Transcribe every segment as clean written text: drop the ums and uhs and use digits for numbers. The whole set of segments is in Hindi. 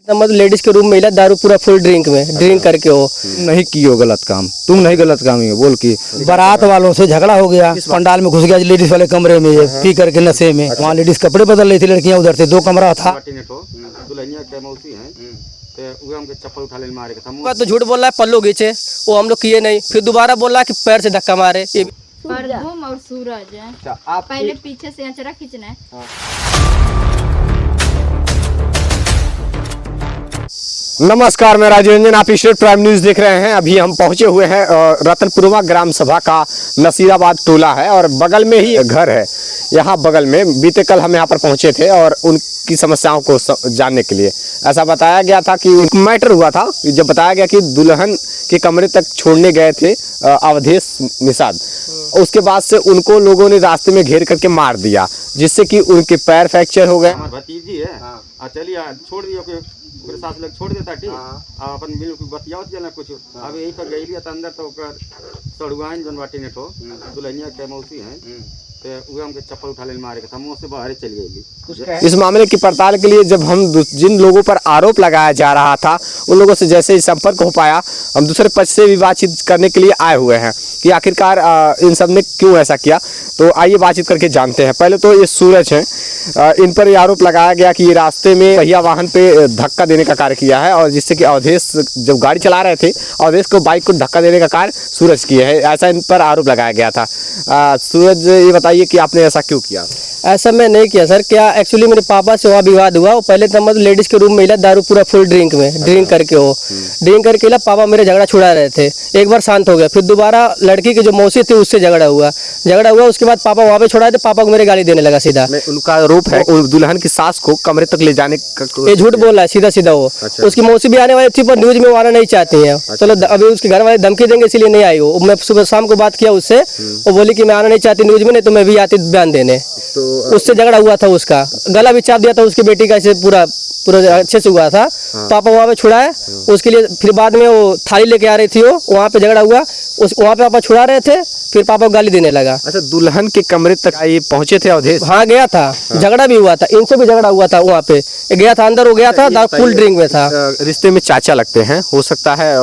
मतलब लेडीज के रूम में मिला दारू पूरा फुल ड्रिंक में ड्रिंक करके हो नहीं की हो गलत काम, तुम नहीं गलत काम ही बोल की बारात वालों से झगड़ा हो गया, पंडाल में घुस गया लेडीज वाले कमरे में, ये पी करके नशे में। वहाँ लेडीज कपड़े बदल रही थी, लड़कियां उधर से, 2 कमरा था। तो झूठ बोल रहा है पल्लू घींचे, वो हम लोग किए नहीं। फिर दोबारा बोल रहा है कि पैर से धक्का मारे। परधूम और सूरज है। आप पहले पीछे से अचरा खींचना है। नमस्कार, मैं राजेंद्र, आप स्टेट प्राइम न्यूज देख रहे हैं। अभी हम पहुंचे हुए हैं रतनपुरवा ग्राम सभा का नसीराबाद टोला है और बगल में ही घर है। यहाँ बगल में बीते कल हम यहाँ पर पहुंचे थे और उनकी समस्याओं को जानने के लिए ऐसा बताया गया था कि मैटर हुआ था जब बताया गया कि दुल्हन के कमरे तक छोड़ने गए थे अवधेश निषाद। उसके बाद से उनको लोगों ने रास्ते में घेर करके मार दिया, जिससे कि उनके पैर फ्रैक्चर हो गए। भतीजी है, चलिए छोड़ दियो के पूरे साथ लोग छोड़ देता ठीक। अपन मिल के बतियावत जना कुछ। अब यही पर गईली त अंदर तो ओकर सड़ुआइन जन बाटी ने ठो दुल्हनिया के मौसी हैं, तो उ हमके चप्पल उठा ले मारे के हम से बाहर चली गईली। इस मामले की पड़ताल के लिए जब हम जिन लोगों पर आरोप लगाया जा रहा था उन लोगों से जैसे ही संपर्क हो पाया, हम दूसरे पक्ष से भी बातचीत करने के लिए आए हुए हैं कि आखिरकार इन सब ने क्यों ऐसा किया। तो आइए बातचीत करके जानते हैं। पहले तो ये सूरज हैं, इन पर ये आरोप लगाया गया कि ये रास्ते में पहिया वाहन पे धक्का देने का कार्य किया है और जिससे कि अवधेश जब गाड़ी चला रहे थे अवधेश को बाइक को धक्का देने का कार्य सूरज किया है, ऐसा इन पर आरोप लगाया गया था। सूरज, ये बताइए कि आपने ऐसा क्यों किया? ऐसा मैं नहीं किया सर। क्या एक्चुअली मेरे पापा से वहाँ विवाद हुआ। वो पहले तो मतलब लेडीज के रूम में मिला दारू पूरा फुल ड्रिंक में ड्रिंक करके हो ड्रिंक करके ला पापा मेरे झगड़ा छुड़ा रहे थे। एक बार शांत हो गया, फिर दोबारा लड़की की जो मौसी थी उससे झगड़ा हुआ। उसके बाद पापा वहाँ पे छुड़ाए थे, पापा को मेरे गाली देने लगा सीधा। उनका आरोप है दुल्हन की सास को कमरे तक ले जाने का। ये झूठ बोल रहा है सीधा सीधा वो। उसकी मौसी भी आने वाली थी पर न्यूज में वो आना नहीं चाहती है। चलो अभी उसके घर वाले धमकी देंगे इसीलिए नहीं आई वो। मैं सुबह शाम को बात किया उससे, वो बोली कि मैं आना नहीं चाहती न्यूज में, नहीं तो मैं भी आती बयान देने। उससे झगड़ा हुआ था, उसका गला भी चाप दिया था उसकी बेटी का, ऐसे पूरा अच्छे से हुआ था। पापा वहाँ पे छुड़ाए उसके लिए। फिर बाद में वो थाली लेके आ रही थी, वो वहाँ पे झगड़ा हुआ। वहाँ पे पापा छुड़ा रहे थे, फिर पापा को गाली देने लगा। अच्छा, दुल्हन के कमरे तक ये पहुंचे थे अवधेश? हाँ गया था, झगड़ा भी हुआ था, इनसे भी झगड़ा हुआ था। वहाँ पे गया था, अंदर हो गया था, फुल ड्रिंक में था। रिश्ते में चाचा लगते हैं, हो सकता है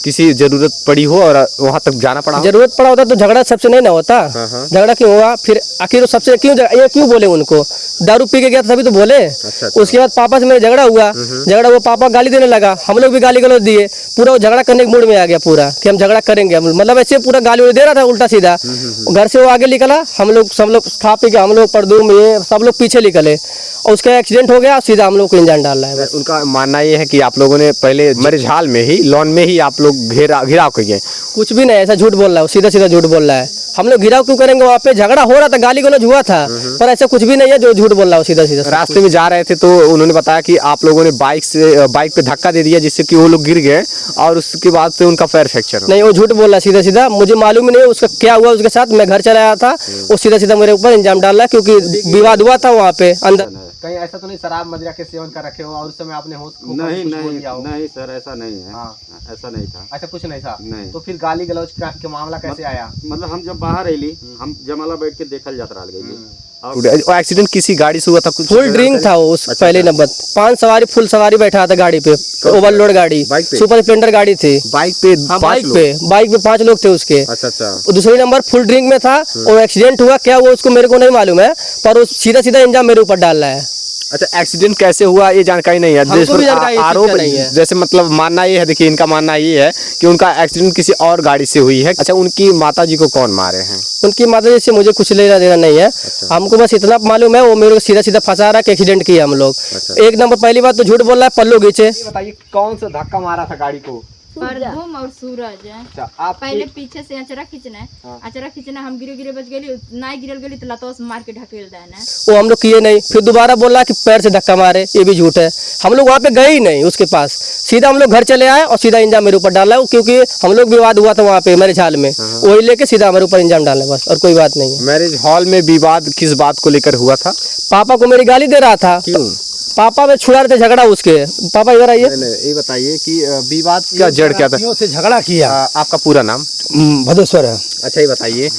किसी जरूरत पड़ी हो और वहाँ तक जाना पड़ा। जरूरत पड़ा होता तो झगड़ा सबसे नहीं ना होता। झगड़ा क्यों हुआ? फिर आखिर सबसे क्यों बोले उनको? दारू पी के गया था तभी तो बोले। उसके बाद पापा से मेरा झगड़ा हुआ, पापा गाली देने लगा, हम लोग भी गाली गलौज दिए। पूरा झगड़ा करने के मूड में आ गया पूरा कि हम झगड़ा करेंगे। मतलब ऐसे पूरा गाली दे रहा था उल्टा सीधा। घर से वो आगे निकला, हम लोग खा पी के हम लोग परदूम में सब लोग पीछे निकले और उसका एक्सीडेंट हो गया। सीधा हम लोग को इंजन डाल रहा है। उनका मानना ये है कि आप लोगों ने पहले मैरिज हॉल में ही लॉन में ही आप लोग घिराव किए। कुछ भी नहीं, ऐसा झूठ बोल रहा है, सीधा सीधा झूठ बोल रहा है। हम लोग घिराव क्यों करेंगे? वहाँ पे झगड़ा हो रहा था, गाली गलौज हुआ था, पर ऐसा कुछ भी नहीं है जो झूठ बोल रहा है सीधा सीधा। रास्ते में जा रहे थे तो उन्होंने बताया कि आप लोगों ने बाइक पे धक्का दे दिया जिससे कि वो लोग गिर गए और उसके बाद से उनका पैर फ्रैक्चर। नहीं, वो झूठ बोल रहा है सीधा सीधा। मुझे मालूम ही नहीं उसका क्या हुआ उसके साथ। मैं घर चला आया था, वो सीधा सीधा मेरे ऊपर इल्जाम डाल रहा है क्योंकि विवाद हुआ था वहाँ पे अंदर। कहीं ऐसा तो नहीं शराब मदिरा के सेवन कर रखे हो और उस समय आपने होश नहीं सर, ऐसा नहीं है। ऐसा नहीं था। अच्छा, कुछ नहीं था। नहीं। तो फिर गाली गलौज के मामला कैसे आया? मतलब हम जब बाहर अली, हम जमाला बैठ के देखल जात रहा गई। एक्सीडेंट किसी गाड़ी से हुआ था? कुछ फुल ड्रिंक था वो। पहले नंबर 5 सवारी फुल सवारी बैठा था गाड़ी पे, ओवरलोड गाड़ी, सुपर स्प्लेंडर गाड़ी थी। बाइक पे? बाइक पे 5 लोग थे उसके। अच्छा। दूसरी नंबर फुल ड्रिंक में था और एक्सीडेंट हुआ क्या वो उसको मेरे को नहीं मालूम है, पर वो सीधा सीधा इंजाम मेरे ऊपर डाल रहा है। अच्छा, एक्सीडेंट कैसे हुआ ये जानकारी नहीं है। आरोप नहीं है। जैसे मतलब मानना ये है, देखिए इनका मानना ये है कि उनका एक्सीडेंट किसी और गाड़ी से हुई है। अच्छा, उनकी माता जी को कौन मारे हैं? उनकी माता जी से मुझे कुछ लेना देना नहीं है। हमको बस इतना मालूम है वो मेरे को सीधा सीधा फंसा रहा है कि एक्सीडेंट किया हम लोग। एक नंबर पहली बात तो झूठ बोल रहा है पल्लू घींचे। बताइए कौन सा धक्का मारा था गाड़ी को? परधूम और सूरज है। अच्छा, आप पहले पीछे से अचरा खींचना है। अचरा खींचना, हम गिरे बच गए, नहीं गिरल गई तो लतोस मार के ढकेल देना है। वो हम लोग किए नहीं। फिर दोबारा बोल रहा है कि पैर से धक्का मारे, ये भी झूठ है। हम लोग वहाँ पे गए ही नहीं उसके पास, सीधा हम लोग घर चले आए और सीधा इंजाम मेरे ऊपर डाला है क्योंकि हम लोग विवाद हुआ था वहाँ पे मैरिज हॉल में, वही लेके सीधा हमारे ऊपर इंजाम डाला बस, और कोई बात नहीं है। मैरिज हॉल में विवाद किस बात को लेकर हुआ था? पापा को मेरी गाली दे रहा था। क्यों? पापा में छुड़ा रहे थे झगड़ा उसके। पापा इधर आइए। ये बताइए कि विवाद का जड़ क्या था? से झगड़ा किया। आपका पूरा नाम? भदेश्वर है। अच्छा ये बताइए,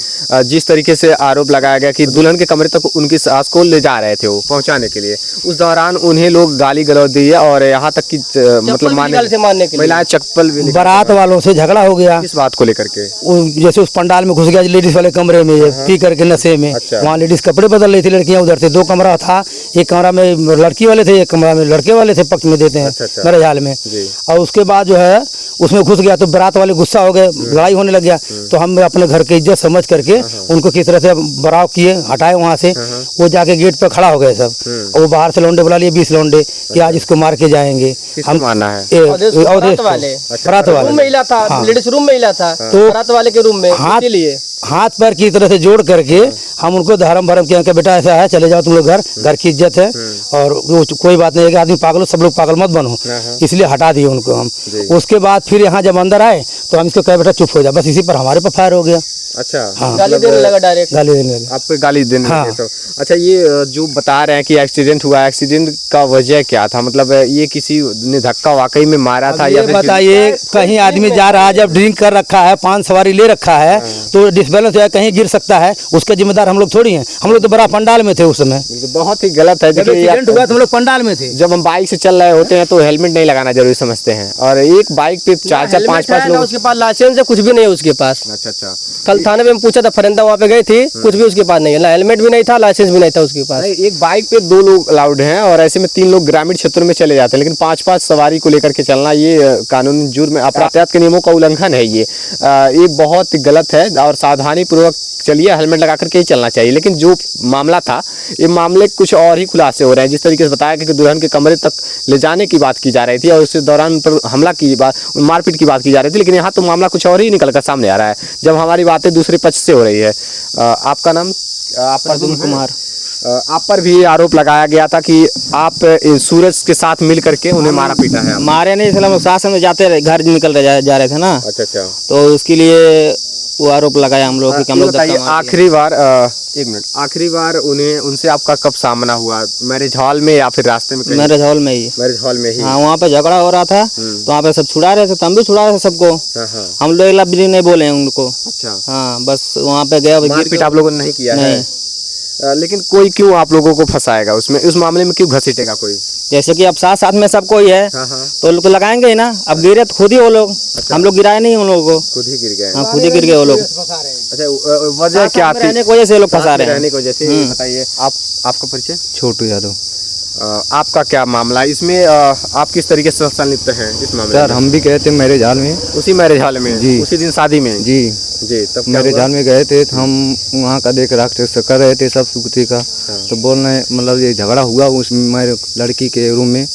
जिस तरीके से आरोप लगाया गया कि दुल्हन के कमरे तक उनकी सास को ले जा रहे थे वो पहुंचाने के लिए, उस दौरान उन्हें लोग गाली गलौज दी है और यहाँ तक कि मतलब मारने के लिए महिलाएं चप्पल भी बारात वालों से झगड़ा हो गया, किस बात को लेकर के? जैसे उस पंडाल में घुस गया लेडीज वाले कमरे में, ये पी करके नशे में। अच्छा। वहाँ लेडीज कपड़े बदल रही थी लड़कियां, उधर से 2 कमरा था, एक कमरा में लड़की वाले थे, एक कमरा में लड़के वाले थे, पक्ष में देते हैं अच्छा। मेरे ख्याल में। और उसके बाद जो है उसमें घुस गया तो बारात वाले गुस्सा हो गए, लड़ाई होने लग गया। तो हम अपने घर की इज्जत समझ करके उनको किस तरह से बराव किए, हटाए वहाँ से। वो जाके गेट पे खड़ा हो गए सब, और वो बाहर से लौंडे बुला लिए 20 लौंडे कि आज इसको मार के जाएंगे। हम मारना है बारात वाले महिला था, लेडीज रूम महिला था, तो बारात वाले के रूम में हाथ पैर की तरह से जोड़ करके हम उनको धर्म भरम किया कि बेटा ऐसा है, चले जाओ तुम लोग घर की इज्जत है और वो कोई बात नहीं है कि आदमी पागल हो, सब लोग पागल मत बनो, इसलिए हटा दिए उनको हम। उसके बाद फिर यहाँ जब अंदर आए तो हम इसको कहे बेटा चुप हो जा, बस इसी पर हमारे पर फायर हो गया। अच्छा, हाँ, गाली देने लगा, डायरेक्ट गाली देने लगा। आप पे गाली देने हाँ। लगे तो अच्छा, ये जो बता रहे हैं कि एक्सीडेंट हुआ, एक्सीडेंट का वजह क्या था? मतलब ये किसी ने धक्का वाकई में मारा था या ये फिर बताइए, कहीं आदमी जा रहा है, जब ड्रिंक कर रखा है, 5 सवारी ले रखा है तो डिसबैलेंस है, कहीं गिर सकता है, उसके जिम्मेदार हम लोग थोड़ी हैं। हम लोग तो बड़ा पंडाल में थे उस समय, बहुत ही गलत है। जब एक्सीडेंट हुआ तो हम लोग पंडाल में थे। जब हम बाइक से चल रहे होते हैं तो हेलमेट नहीं लगाना जरूरी समझते हैं, और एक बाइक पे 4-4 5-5 लोग। उसके पास लाइसेंस है, कुछ भी नहीं है उसके पास। अच्छा। कल थाने में पूछा था, फरिंदा वहाँ पे गई थी, कुछ भी उसके पास नहीं है, हेलमेट भी नहीं था, लाइसेंस भी नहीं था उसके पास। एक बाइक पे 2 लोग अलाउड हैं और ऐसे में 3 लोग ग्रामीण क्षेत्रों में चले जाते हैं, लेकिन 5-5 सवारी को लेकर के चलना ये कानूनी जुर्म, यातायात के नियमों का उल्लंघन है। ये बहुत गलत है और सावधानी पूर्वक चलिए, हेलमेट लगा करके ही चलना चाहिए। लेकिन जो मामला था, ये मामले कुछ और ही खुलासे हो रहे हैं। जिस तरीके से बताया कि दुल्हन के कमरे तक ले जाने की बात की जा रही थी और उसके दौरान उन पर हमला की बात, मारपीट की बात की जा रही थी, लेकिन यहाँ तो मामला कुछ और ही निकल कर सामने आ रहा है जब हमारी बातें दूसरे पक्ष से हो रही है। आपका नाम? प्रद्युम्न कुमार। आप पर भी आरोप लगाया गया था कि आप सूरज के साथ मिल करके उन्हें मारा पीटा है। मारे नहीं, हम लोग साथ में जाते रहे, घर निकल रहे जा रहे थे ना, अच्छा। तो उसके लिए वो आरोप लगाया हम लोग कि हम लोग धक्का मार दिए। आखिरी बार एक मिनट, आखिरी बार उनसे आपका कब सामना हुआ? मैरिज हॉल में या फिर रास्ते में? मैरिज हॉल में ही। मैरिज हॉल में ही? हाँ, वहाँ पे झगड़ा हो रहा था तो वहाँ पे सब छुड़ा रहे थे, तो हम भी छुड़ा रहे थे सबको। हम लोग एक लफ्ज भी नहीं बोले हैं उनको। अच्छा। हाँ, बस वहाँ पे गया, मारपीट आप लोगों ने नहीं किया नहीं। है? लेकिन कोई क्यों आप लोगों को फंसाएगा उसमें, उस मामले में क्यों घसीटेगा कोई? जैसे कि अब साथ में सब कोई है तो लोग तो लगाएंगे ही ना। अब गिरे तो खुद ही वो लोग, हम लोग गिराए नहीं उन लोगों को, खुद ही गिर गए। हाँ, खुद ही गिर गए वो लोग। अच्छा, वजह क्या थी? रहने की वजह से लोग फंसा रहे हैं। रहने की वजह से। बताइए, आपका परिचय? छोटू यादव। आपका क्या मामला है इसमें? आप किस तरीके से संलिप्त हैं इस मामले सर में? हम भी गए थे मैरिज हॉल में। उसी मैरिज हॉल में? जी। उसी दिन शादी में? जी, तब मैरिज हॉल में गए थे, तो हम वहाँ का देख राख कर रहे थे सब सुखती का। तो बोल रहे मतलब ये झगड़ा हुआ उस मेरे लड़की के रूम में,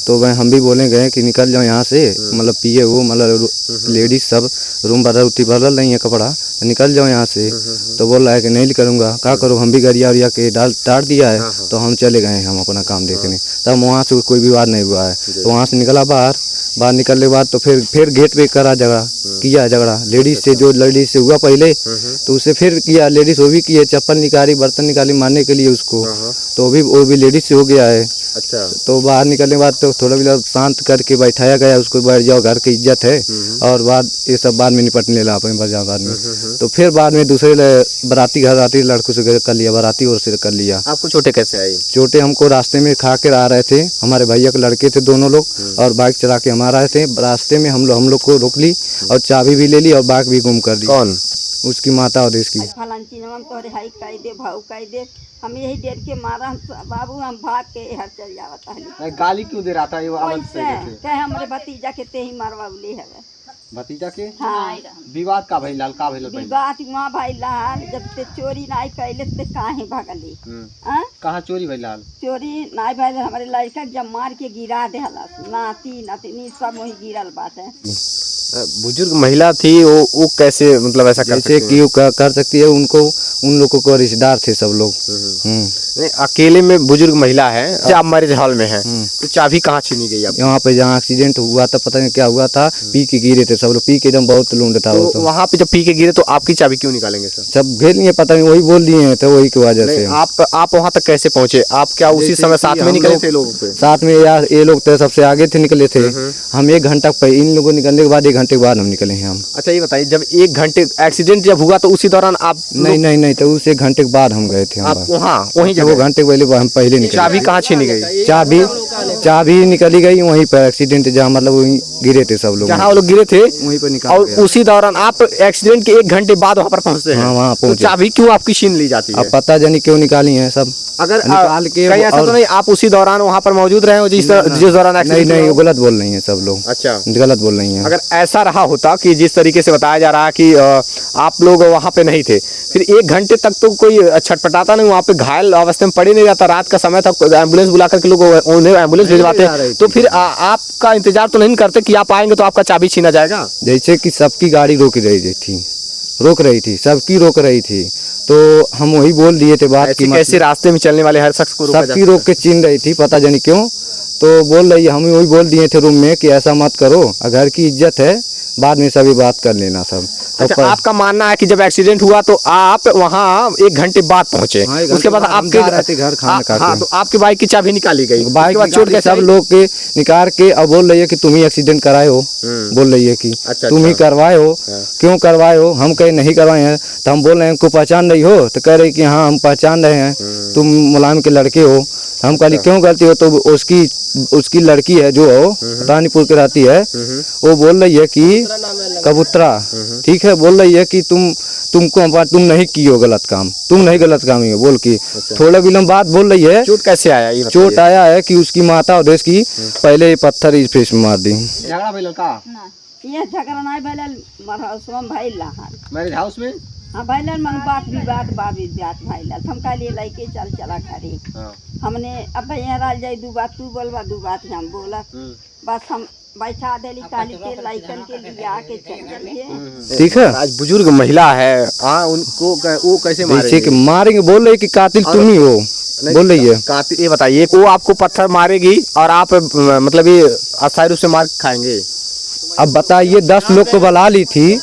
तो वह हम भी बोले गए कि निकल जाओ यहाँ से, मतलब पिए हो, मतलब लेडीज सब रूम बदल नहीं है कपड़ा, तो निकल जाओ यहाँ से। तो बोल रहा है कि नहीं करूँगा, क्या करो, हम भी गरिया उरिया के डाल दिया है। तो हम चले गए हम अपना काम देखने, तब वहाँ से कोई विवाद नहीं हुआ है। तो वहाँ से निकला बाहर निकलने के बाद तो फिर गेट पे करा झगड़ा लेडीज से, जो लेडीज से हुआ पहले, तो उसे फिर किया लेडीज, वो भी किए, चप्पल निकाली, बर्तन निकाली मारने के लिए उसको, तो वो भी लेडीज से हो गया है। अच्छा। तो बाहर निकलने के बाद तो थोड़ा भी शांत करके बैठाया गया उसको, बैठ जाओ, घर की इज्जत है, और बाद ये सब बाद में निपटने लगा अपने बाद में। तो फिर बाद में दूसरे बाराती लड़कों से कर लिया, बाराती और से कर लिया। आपको चोटें कैसे आई? चोटें हमको रास्ते में खा कर आ रहे थे, हमारे भैया के लड़के थे दोनों लोग, और बाइक चला के हम आ रहे थे। रास्ते में हम लोग को रोक ली और चाबी भी ले ली और बाइक भी गुम कर ली। कौन? उसकी माता और इसकी। फलांची हम तो रिहाई कर दे, भाव कर दे, हम यही डेर के मारा, हम बाबू हम भाग के हर चल जावता है। गाली क्यों दे रहा था? ये आवाज से कहे हमारे भतीजा के ते ही मारवा ले है। भतीजा के? हाँ, विवाद का भइल का भइल? विवाद वहाँ भाई लाल, जब ते चोरी नाई कैले ते काहे भगली। कहाँ चोरी भइल? चोरी नाई भाई हमारे लड़का जब मार के गिरा दे, नाती नातिनी सब वही गिरल बात है। बुजुर्ग महिला थी, वो कैसे मतलब ऐसा जैसे कि कर सकती है, उनको उन लोगों को रिश्तेदार थे सब लोग। नहीं, अकेले में बुजुर्ग महिला है, आप मैरिज हॉल में हैं, तो चाबी कहाँ छीनी गई आप? यहाँ पे जहाँ एक्सीडेंट हुआ था पता नहीं क्या हुआ था, पी के गिरे थे सब लोग, पी के एकदम बहुत लूंड था वो तो सब। वहाँ पे जब पी के गिरे तो आपकी चाबी क्यों निकालेंगे सर? सब घेर लिए, पता नहीं वही बोल दिए हैं, तो वही की वजह से। नहीं, आप वहाँ तक कैसे पहुँचे? आप क्या उसी जैसे समय कि साथ में हम निकले लोग थे लोगों से? साथ में यार ये लोग तो सबसे आगे थे, निकले थे। हम 1 घंटा पहले, इन लोगों निकलने के बाद 1 घंटे के बाद हम निकले हैं हम। अच्छा ये बताइए, जब 1 घंटे एक्सीडेंट जब हुआ तो उसी दौरान आप नहीं, तो उस 1 घंटे के बाद हम गए थे। आप हम वहाँ वहीं वो घंटे पहले हम पहले निकले। चाबी कहाँ छीनी गई? चाबी निकली गई वहीं पर, एक्सीडेंट जहाँ मतलब वहीं गिरे थे सब लोग, जहाँ वो लोग गिरे थे वहीं पर निकाल और गया। उसी दौरान आप एक्सीडेंट के 1 घंटे बाद वहाँ पर पहुँचते हैं। हाँ, वहाँ तो पहुँचे। चाबी क्यों आपकी छीन ली जाती है? अब पता जानी क्यों निकाली है सब। अगर निकाल के कहीं ऐसा तो नहीं आप उसी दौरान वहाँ पर मौजूद रहे हो जिस दौरान नहीं एक्सीडेंट नहीं, हुआ? वो गलत बोल रही हैं सब लोग, अच्छा, गलत बोल रही हैं। अगर ऐसा रहा होता कि जिस तरीके से बताया जा रहा है कि आप लोग वहाँ पे नहीं थे, फिर 1 घंटे तक तो कोई छटपटाता नहीं, वहाँ पे घायल अवस्था में पड़े नहीं जाता, रात का समय था, एम्बुलेंस बुला करके लोग उन्हें एम्बुलेंस भिजवाते, तो फिर आपका इंतजार तो नहीं करते कि आप आएंगे तो आपका चाबी छीना जाएगा? जैसे कि सबकी गाड़ी रोक रही थी, सबकी रोक रही थी, तो हम वही बोल दिए थे बात की। ऐसे रास्ते में चलने वाले हर शख्स को रोका सबकी रोक के छीन रही थी, पता जानी क्यों, तो बोल रही है, हम वही बोल दिए थे रूम में कि ऐसा मत करो, घर की इज्जत है, बाद में सभी बात कर लेना सब। अच्छा, आपका मानना है कि जब एक्सीडेंट हुआ तो आप वहाँ 1 घंटे बाद पहुँचे, हाँ, 1 उसके बाद घंटे हम आपके जा रहे थे घर खाना खा के। हाँ, तो आपकी बाइक की चाबी निकाली गई, बाइक उसके बाद चोट कैसे सब आई? लोग के निकाल के अब बोल रही है कि तुम ही एक्सीडेंट कराए हो, बोल रही है कि अच्छा, तुम ही अच्छा। करवाए हो, क्यों करवाए हो? हम कहीं नहीं करवाए हैं, तो हम बोल रहे हैं हमको पहचान रही हो, तो कह रही कि हाँ हम पहचान रहे हैं, तुम मुलायम के लड़के हो। हम कहली क्यों गलती हो? तो उसकी लड़की है जो रानीपुर की रहती है, वो बोल रही है कि कबूतरा, ठीक है, बोल रही है कि तुम नहीं की हो गलत काम, तुम नहीं गलत काम ही हो बोल के। थोड़ा विलम्ब बाद बोल रही है। चोट कैसे आया ये बताइए? चोट आया है कि उसकी माता और देश की पहले पत्थर इस फेस में मार दी। झगड़ा भइल का ये झगड़ा नहीं भैलन मरहसम भइल रहन। मैरिज हाउस में? हाँ भैलन मन बात विवाद भइल। हम कहलिए लइके चला घरे। हमने अब यहाँ राल जाई 2 बात तू बोलबा 2 बात हम बोला, बस हम बैठा देली काली के लइकन के लिया के चल गए। ठीक है, आज बुजुर्ग महिला है, हाँ, उनको वो कैसे जैसे कि मारेगी? मारेंगे, बोल रही कि कातिल तुम ही हो, बोल रही है। कातिल ये बताइए, वो आपको पत्थर मारेगी और आप मतलब ये अस्थायी रूप से मार खाएंगे? अब बताइए 10 लोग को बुला ली थी,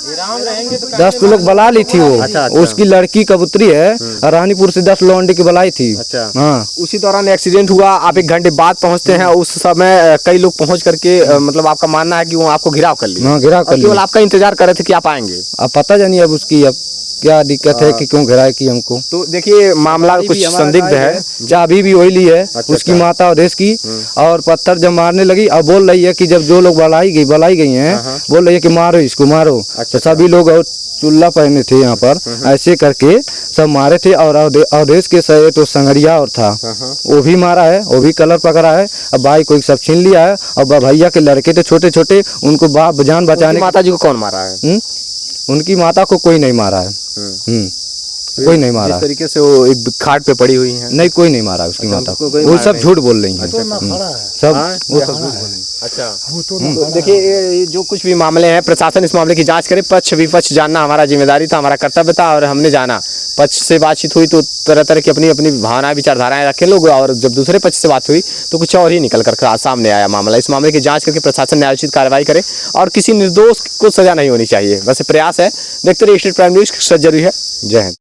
10 लोग बुला ली थी वो। अच्छा, अच्छा। उसकी लड़की कबूतरी है, रानीपुर से 10 लौंडे की बुलाई थी। अच्छा, हाँ, उसी दौरान एक्सीडेंट हुआ, आप 1 घंटे बाद पहुंचते हैं, उस समय कई लोग पहुंच करके मतलब आपका मानना है कि वो आपको घिराव कर लिया? हाँ, घिराव कर और केवल लिया। आपका इंतजार कर रहे थे कि आप आएंगे? अब पता जानिए अब उसकी अब क्या दिक्कत है कि क्यों घिराए की हमको। तो देखिए मामला कुछ संदिग्ध है। चाबी भी वही ली है, अच्छा, उसकी अच्छा। माता और देश की, और पत्थर जब मारने लगी, अब बोल रही है कि जब जो लोग बुलाई गई हैं, बोल रही है कि मारो इसको मारो। तो सभी लोग और चुल्ला पहने थे यहाँ पर, ऐसे करके सब मारे थे। और देश के सही तो संगरिया और था, वो भी मारा है, वो भी कलर पकड़ा है। अब भाई कोई सब छीन लिया है। और भैया के लड़के थे छोटे छोटे, उनको जान बचाने। माता जी को कौन मारा है? उनकी माता को कोई नहीं मारा है, कोई नहीं मारा। जिस तरीके से वो एक खाट पे पड़ी हुई है। नहीं, कोई नहीं मारा उसकी माता को, वो सब झूठ बोल रही हैं सब, वो सब झूठ बोल रही हैं। अच्छा, तो देखिए ये जो कुछ भी मामले हैं, प्रशासन इस मामले की जांच करे। पक्ष विपक्ष जानना हमारा जिम्मेदारी था, हमारा कर्तव्य था, और हमने जाना। पक्ष से बातचीत हुई तो तरह तरह की अपनी अपनी भावनाएं विचारधाराएं रखे लोग, और जब दूसरे पक्ष से बात हुई तो कुछ और ही निकल कर सामने आया मामला। इस मामले की जांच करके प्रशासन न्यायोचित कार्रवाई करे और किसी निर्दोष को सजा नहीं होनी चाहिए, बस प्रयास है। देखते रहिए स्टेट प्राइम न्यूज़, सच जरूरी है। जय हिंद।